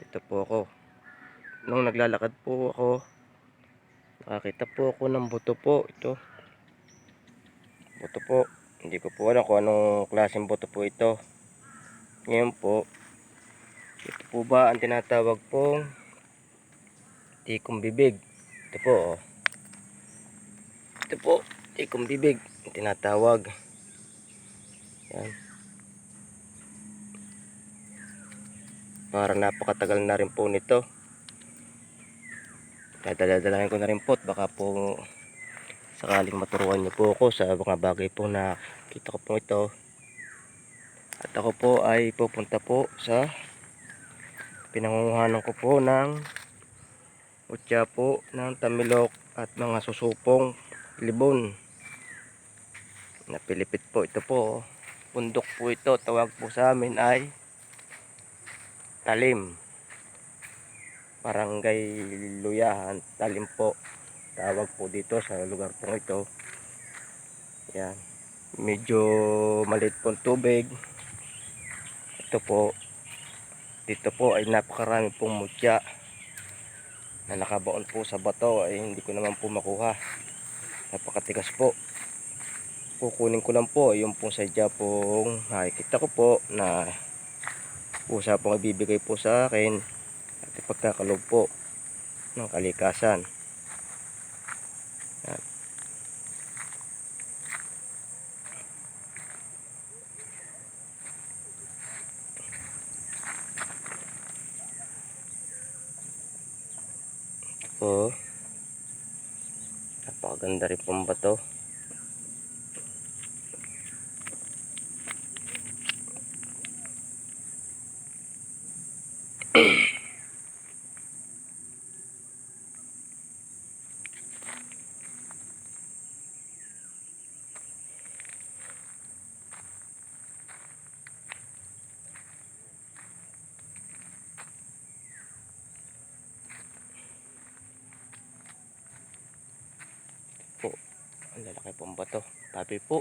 Ito po ako. Nung naglalakad po ako, nakakita po ako ng buto po. Ito, buto po. Hindi ko po alam kung anong klaseng buto po ito. Ngayon po, ito po ba ang tinatawag pong tikong bibig? Ito po, oh. Ito po, tikong bibig. Ang tinatawag. Yan. Para napakatagal na rin po nito. Dadala-dalahin ko na rin po. Baka po sakaling maturuan niyo po ako sa mga bagay po na kita ko po ito. At ako po ay pupunta po sa pinangunguhanan ko po ng mutya po ng tamilok at mga susupong libon. Napilipit po ito po. Bundok po ito. Tawag po sa amin ay Talim. Barangay Luyahan, Talim po. Tawag po dito sa lugar po ito. Yan. Medyo maliit po ang tubig. Ito po. Dito po ay napakarami pong mutya na nakabaon po sa bato ay hindi ko naman po makuha. Napakatigas po. Kukunin ko lang po yung pong sadya pong nakikita ko po na pusa pong ibibigay po sa akin at ipagkakaloob po ng kalikasan. Yan. Po, napakaganda rin pong bato. Po, ang lalaki pong bato. Tabi po.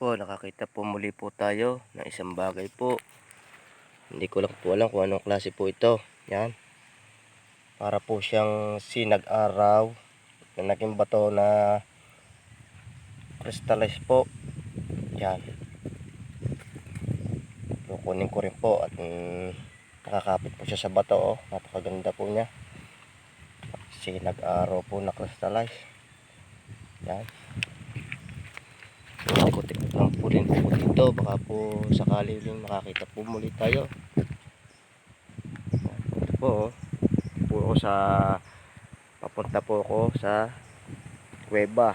Po, nakakita po muli po tayo ng isang bagay po. Hindi ko lang po alam kung anong klase po ito. Yan. Para po siyang sinag-araw na naging bato na crystallize po. Yan. Kukunin ko rin po at nakakapit po siya sa bato. Oh. Napakaganda po niya. Sinag-araw po na crystallize. Yan. Ikot-ikot lang po rin po dito. Baka po sakali rin makakita po muli tayo. Ito po. Oh. Po ako sa papunta po ako sa kuweba.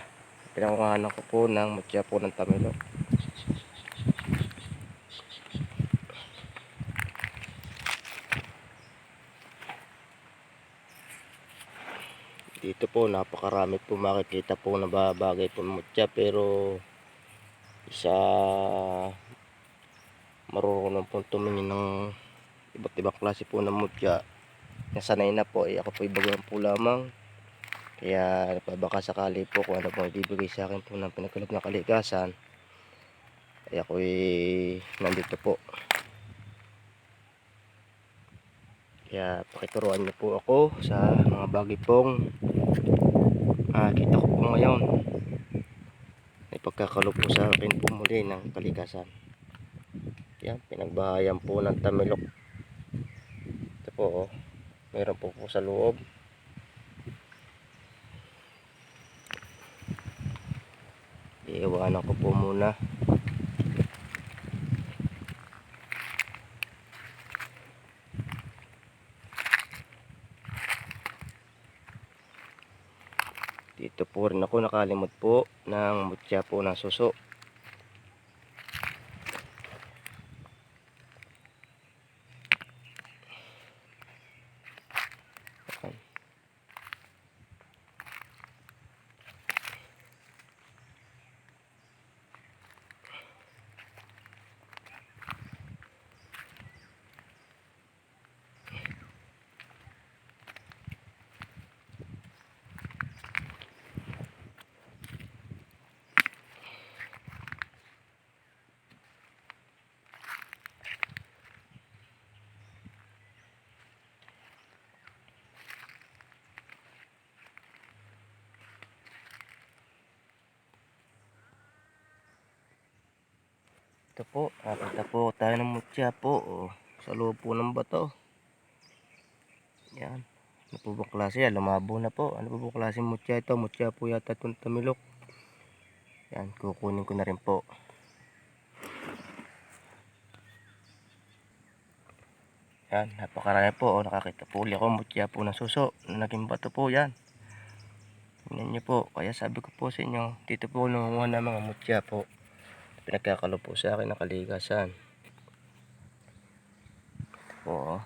Pinangunguhanan ko po ng mutya po ng tamilok. Dito po napakarami po makikita po na bagay po ng mutya, pero isa marunong po tumingin ng iba't ibang klase po ng mutya. Nasanay na po, ako po ibagang po lamang. Kaya baka sakali po kung ano po ibibigay sa akin po ng pinagkaloob ng kalikasan, ay ako nandito po. Kaya pakituruan niyo po ako sa mga bagay pong kita ko po ngayon. May pagkakalob po sa akin po muli ng kalikasan. Yan, pinagbahayan po ng tamilok. Ito po, oh. Meron po sa loob. Iiwanan ko po muna. Dito po rin ako nakalimot po ng mutya po ng suso. Ito po, nakita po tayo ng mutya po. Oh, sa loob po ng bato. Yan. Ano po bang klase yan? Lumabo na po. Ano po bang klase mutya ito? Mutya po yata itong tamilok. Yan, kukunin ko na rin po. Yan, napakarami po. Oh, nakakita po uli ako mutya po ng suso. Naging bato po yan. Tingnan nyo po. Kaya sabi ko po sa inyo, dito po nangunguha ng mga mutya po. Pinagkakalo po sa akin ng kalikasan. Ito po. Oh.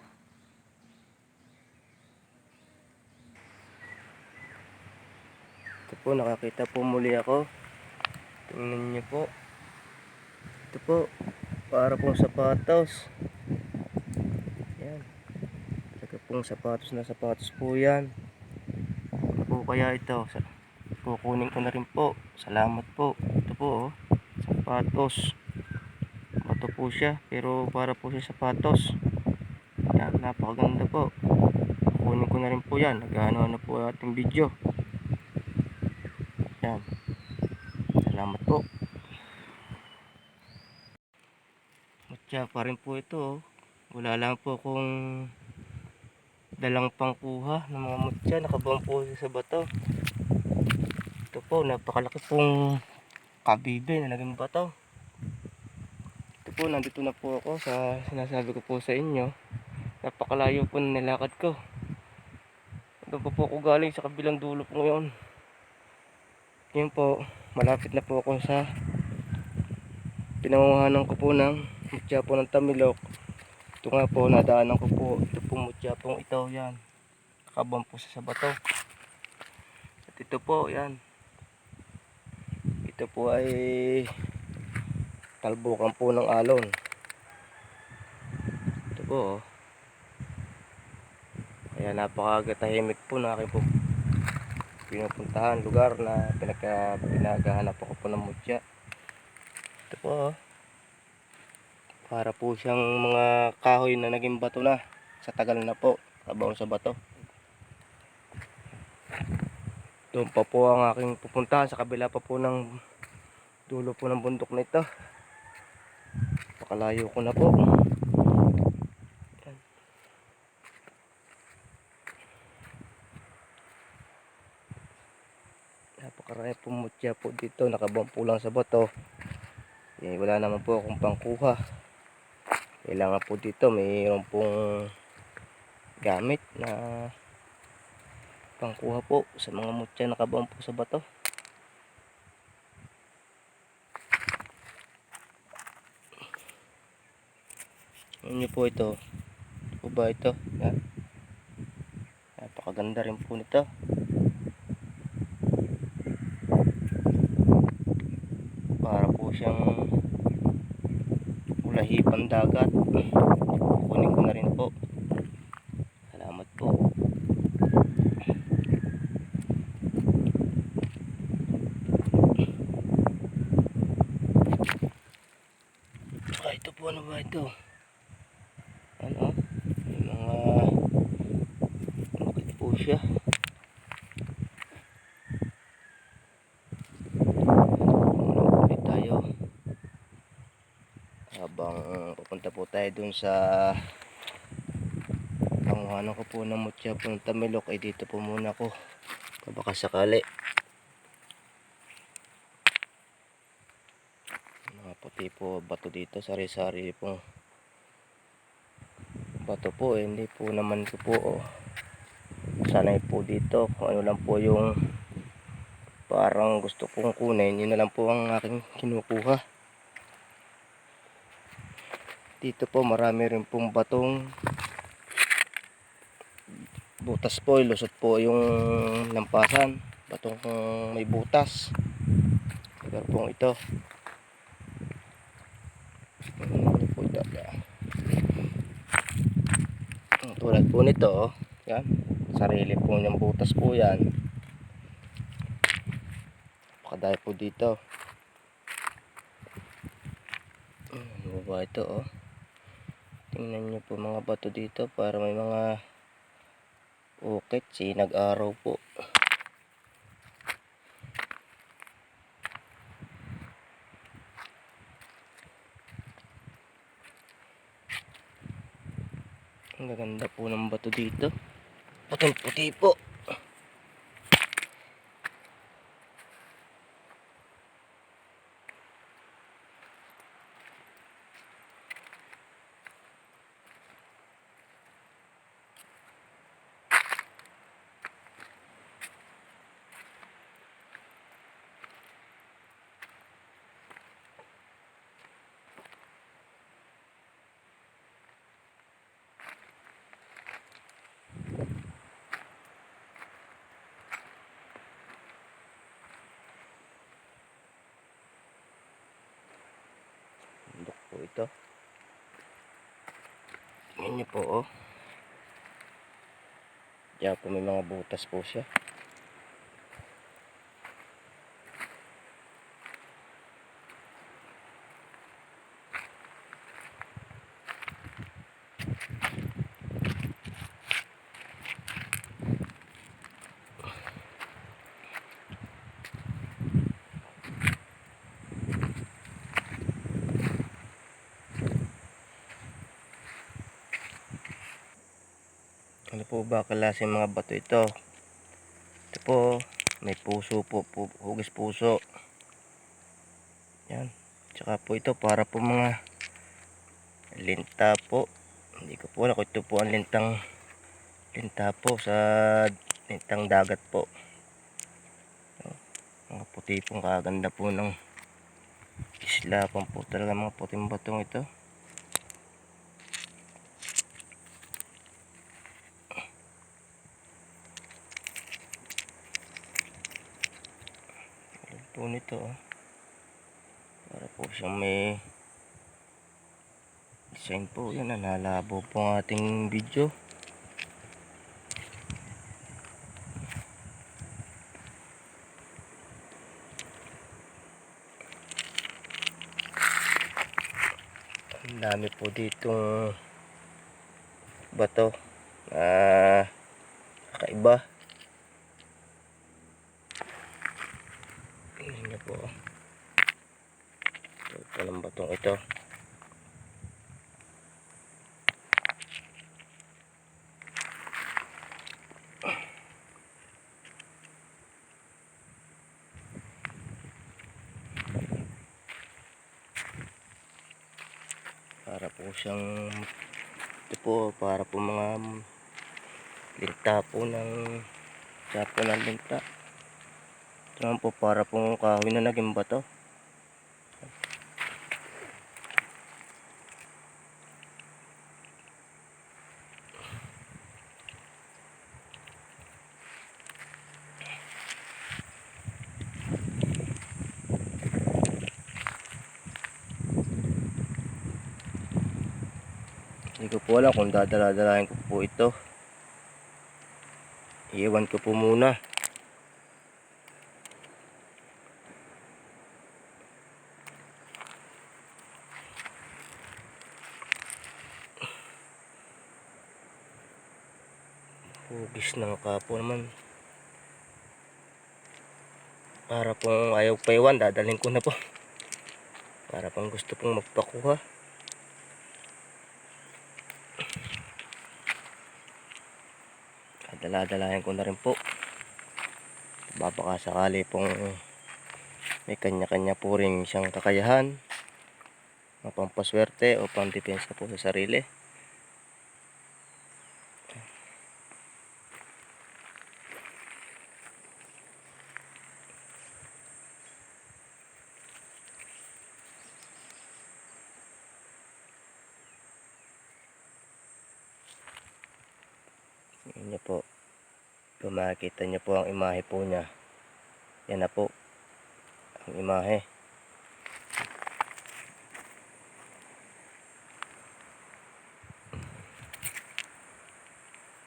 Ito po, nakakita po muli ako. Tingnan nyo po. Ito po, para pong sapatos. Yan. Saka pong sapatos po yan. Ano po kaya ito? Kukunin ko na rin po. Salamat po. Ito po, oh. Sapatos. Bato po siya, pero para po sa sapatos. Yan, napakaganda po. Kukunin ko na rin po yan. Nag-ano na po ating video. Yan. Salamat po. Mutya pa rin po ito, oh. Wala lang po kung dalang pangkuha ng mga mutya. Nakabang po sa bato. Ito po, napakalaki pong kabibe na naging bato. Ito po, nandito na po ako sa sinasabi ko po sa inyo. Napakalayo po na nilakad ko. Doon po ako galing sa kabilang dulo po ngayon. Ngayon po, malapit na po ako sa pinangunguhanan ko po ng mutya po ng tamilok. Ito nga po, nadaanan ko po. Ito po mutya pong ito, yan. Kakabang po sa bato. At ito po, yan. Ito po ay talbukan po ng alon. Ito po, oh. Kaya napakagatahimik po na aking po pinupuntahan lugar na pinaghahanap ako po ng mutya. Ito po, oh. Para po siyang mga kahoy na naging bato na sa tagal na po, kabaon sa bato. Doon pa po ang aking pupuntahan, sa kabila pa po ng dulo po ng bundok na ito. Pakalayo ko na po. Napakarami po mutya po dito, nakabang po lang sa bato. Eh, wala naman po akong pangkuha. Kailangan po dito mayroon pong gamit na pangkuha po sa mga mutya nakabang po sa bato. Ano po ito? Ito ba ito? Yan. Napakaganda rin po nito. Para po siyang ulahipang dagat. Kunin ko na rin po. Salamat po. Ito po, ano ba ito? Ano? May mga bakit po siya? Ulit tayo. Habang pupunta po tayo dun sa panguhanan ko po ng mutya po ng tamilok, ay dito po muna ako. Baka sakali. Mga puti po bato dito, sari-sari po bato po, eh. Hindi po naman ko po, oh, sanay po dito. Kung ano lang po yung parang gusto kong kunin, yun na lang po ang aking kinukuha. Dito po marami rin pong batong butas po, lusot po yung lampasan, batong may butas. Pero pong ito, ano po ito? Tulad po nito, oh. Yan, sarili po niyang butas po yan. Pakadaya po dito. Ano ba ito, oh? Tingnan nyo po mga bato dito, para may mga ukit, sinag-araw po. Gaganda po ng bato dito. Puting puti po. Bundok po ito. Tingnan niyo po oh. Diyan po may mga butas po siya. Ano po ba klaseng mga bato ito? Ito po, may puso po, hugis puso. Yan. Tsaka po ito para po mga linta po. Hindi ko po alam kung ito po ang linta po sa lintang dagat po. Mga puti pong kaganda po ng isla po talaga mga puting batong ito. Po nito oh. Para po siyang may design po. Yan, nalabo po ang ating video. Ang dami po ditong bato na kakaiba. Tingnan niyo po. Ito palang batong ito. Para po siyang ito po para po mga linta po ng sapo ng linta. Ito naman po para po kahoy na naging bato. Hindi ko po alam kung dadala-dalahin ko po ito. Iiwan ko po muna. Hugis ng kapo naman. Para pong ayaw pa iwan, dadalhin ko na po. Para pong gusto pong magpakuha. Dala-dalahin ko na rin po. Baka sakali pong may kanya-kanya po rin siyang kakayahan. Pampaswerte o pang-depensa po sa sarili. Yan niyo po. Kung makikita niyo po ang imahe po niya. Yan na po. Ang imahe.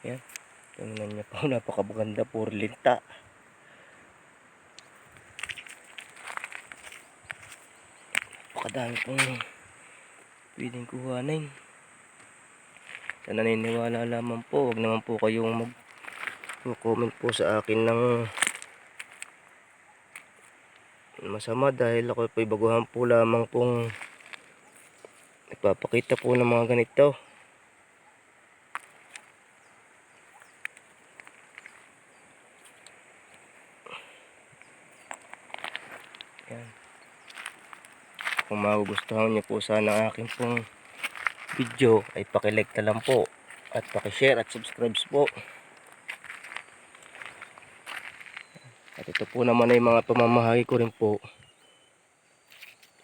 Yan. Tingnan niyo po. Napakaganda po. Linta. Napakadami pong pwedeng kuhanin. Sa naniniwala lamang po. Huwag naman po kayong mag-comment po sa akin ng masama dahil ako po baguhan po lamang pong nagpapakita po ng mga ganito. Yan. Kung magugustuhan niyo po sana ang aking pong video ay paki-like na lang po at paki-share at subscribe po. At ito po naman ay mga pamamahagi ko rin po.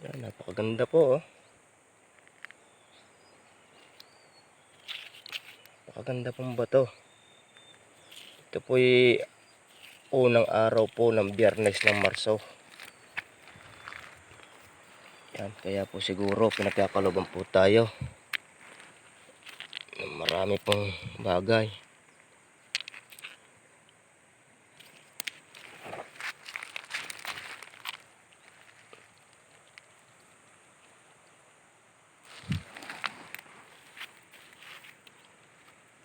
Yan, napakaganda po oh. Napakaganda pong bato. Ito po ay unang araw po ng Biyernes ng Marso. Yan, kaya po siguro pinagkakaloban po tayo. Marami pong bagay.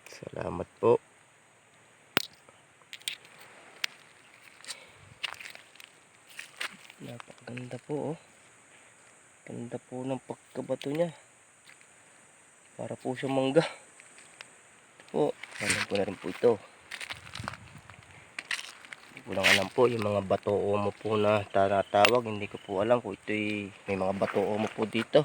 Salamat po. Napakaganda po oh. Ganda po ng pagkabato niya. Para po siyang mangga. Ito po. Alam ko na rin po ito. Hindi ko lang alam po yung mga bato omo po na tinatawag. Hindi ko po alam kung ito'y may mga bato omo po dito.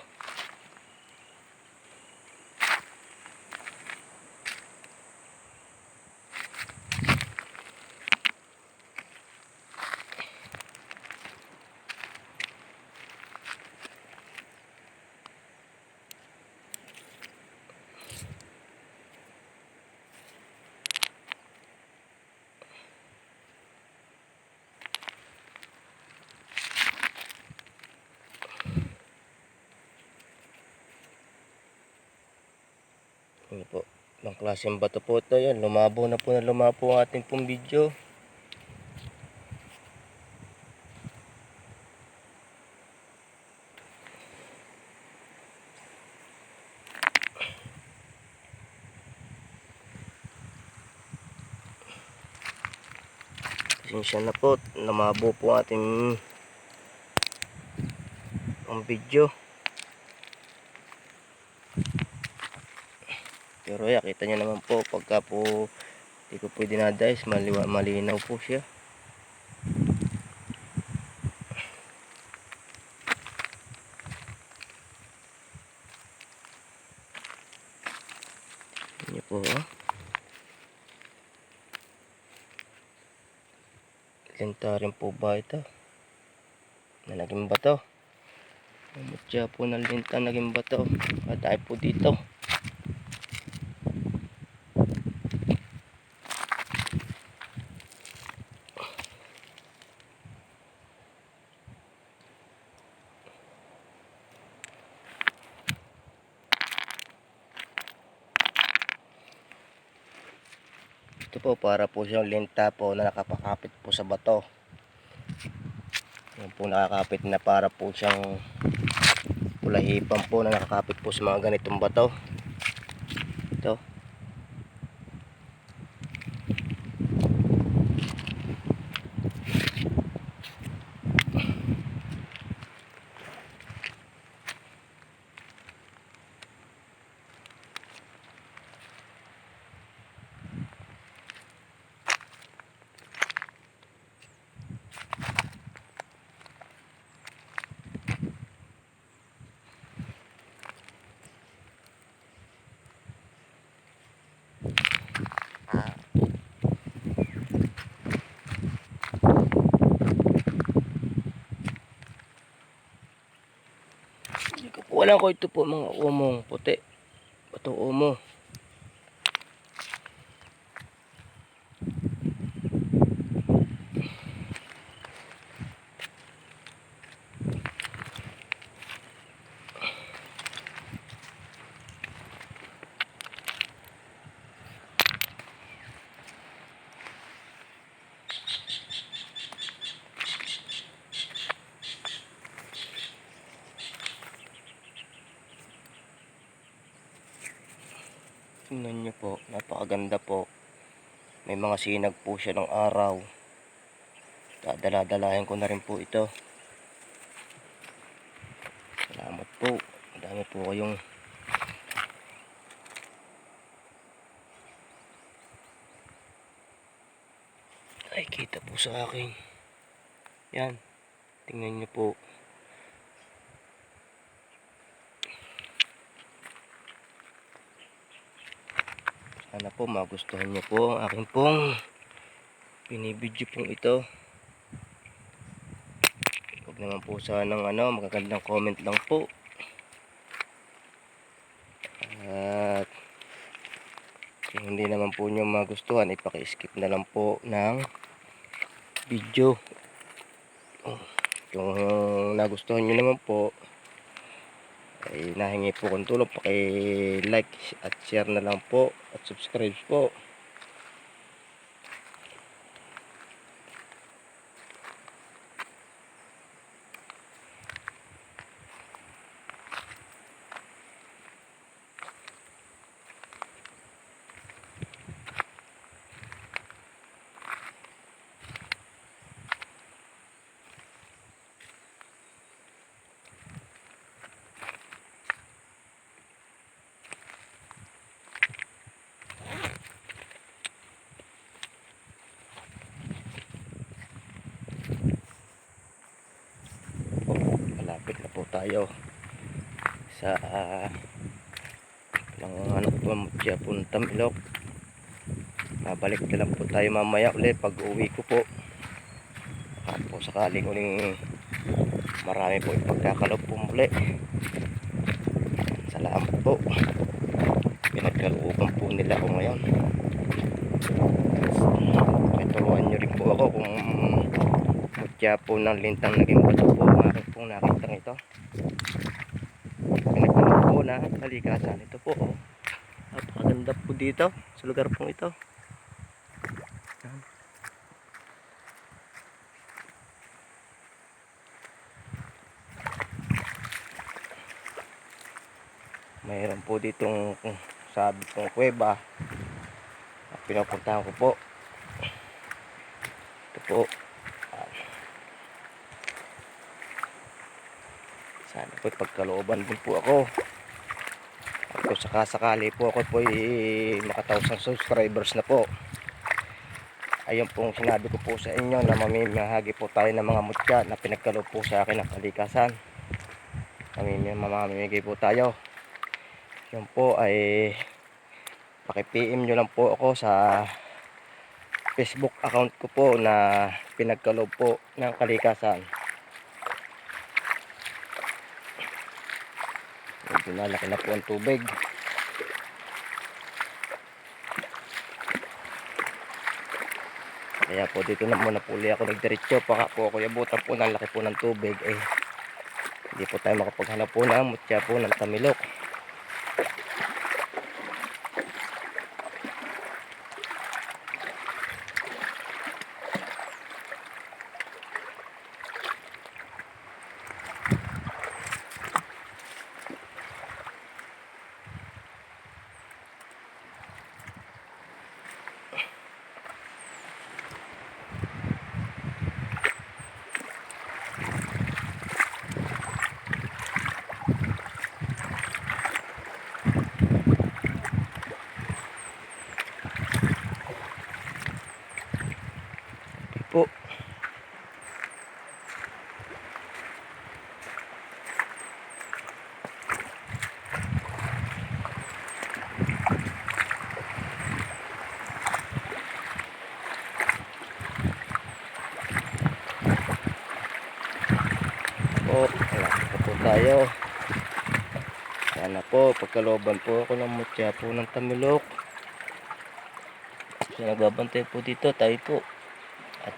Ano po, ibang klaseng bato po ito. Yan, lumabo na po ang ating pong video. Pasensya na po, lumabo po ang ating ang video. Pero ya, kita nyo naman po pagka po hindi ko po dinadayos, malinaw po siya. Yan po oh. Linta rin po ba ito? Na naging bato. Mutya po ng linta naging bato. At tayo po dito. Ito po para po siyang linta po na nakapakapit po sa bato. Yan po nakakapit na para po siyang pulahipan po na nakakapit po sa mga ganitong bato. Ito. Wala ko ito po mga umong puti. Bato umo. Tingnan nyo po, napakaganda po. May mga sinag po siya ng araw. Dadala-dalahin ko na rin po ito. Salamat po. Ang dami po kayong ay kita po sa akin. Yan. Tingnan nyo po. Sana po magustuhan nyo po ang aking pong binibidyo pong ito. Huwag naman po sanang magagandang comment lang po. At kung hindi naman po nyo magustuhan, ipaki-skip na lang po ng video. Kung nagustuhan nyo naman po, ay nahingi po kong tulong, paki-like at share na lang po at subscribe po. Malapit na po tayo sa mutya po ng Tamilok. Babalik na lang po tayo mamaya ulit pag uwi ko po. Baka po sakaling uling marami po ipagkakalob po muli. Salamat po, pinagkalooban po nila ako ngayon. Turuan nyo rin po ako kung mutya po ng lintang naging bato po ang aking pong nakitang ito. Pinagkaloob po na kalikasan ito po. Napakaganda po dito sa lugar pong ito. Mayroon po ditong sabi kong kuweba at pinapuntahan ko po. Ito po. Sana po pagkalooban din po ako. At kung sakasakali po ako po maka 1,000 subscribers na po, ayun pong sinabi ko po sa inyo na mamimahagi po tayo ng mga mutya na pinagkaloob po sa akin ng kalikasan. Mamimigay po tayo. Yun po ay paki-PM nyo lang po ako sa Facebook account ko po na pinagkaloob po ng kalikasan. Medyo malaki na po ang tubig. Kaya po dito na muna po ulit ako nagdiretso. Baka po ako yabutan po ng laki po ng tubig. Hindi po tayo makapaghanap po ng mutya po ng Tamilok. Po. Malapit na po tayo. Sana po pagkalooban po ako ng mutya po ng Tamilok. So nagbabantay po dito tayo po. At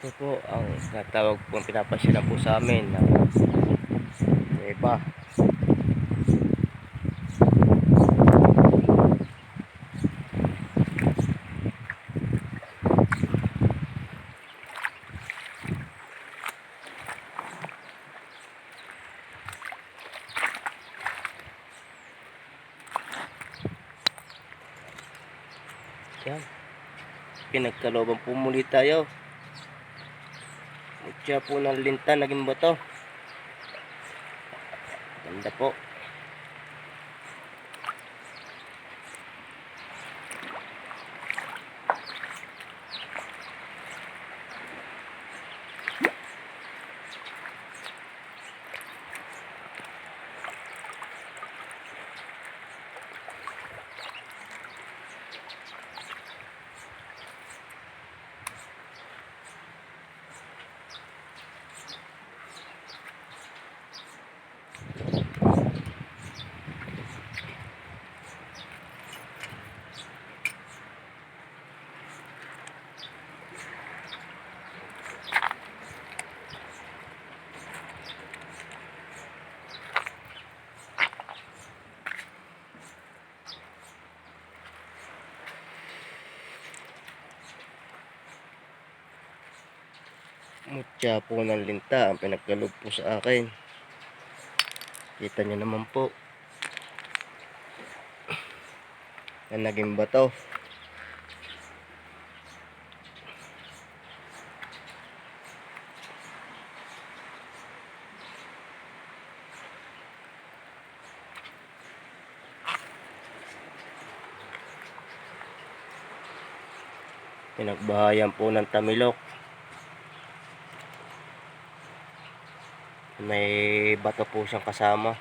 Ito po ang natawag pong pinapasyalan po sa amin na iba. Yan. Pinagkalooban po muli tayo. Mutya po ng linta, naging bato. Ganda po. Mutya po ng linta ang pinagkaloob po sa akin. Kita nyo naman po na naging bato. Pinagbahayan po ng tamilok. May bato po siyang kasama.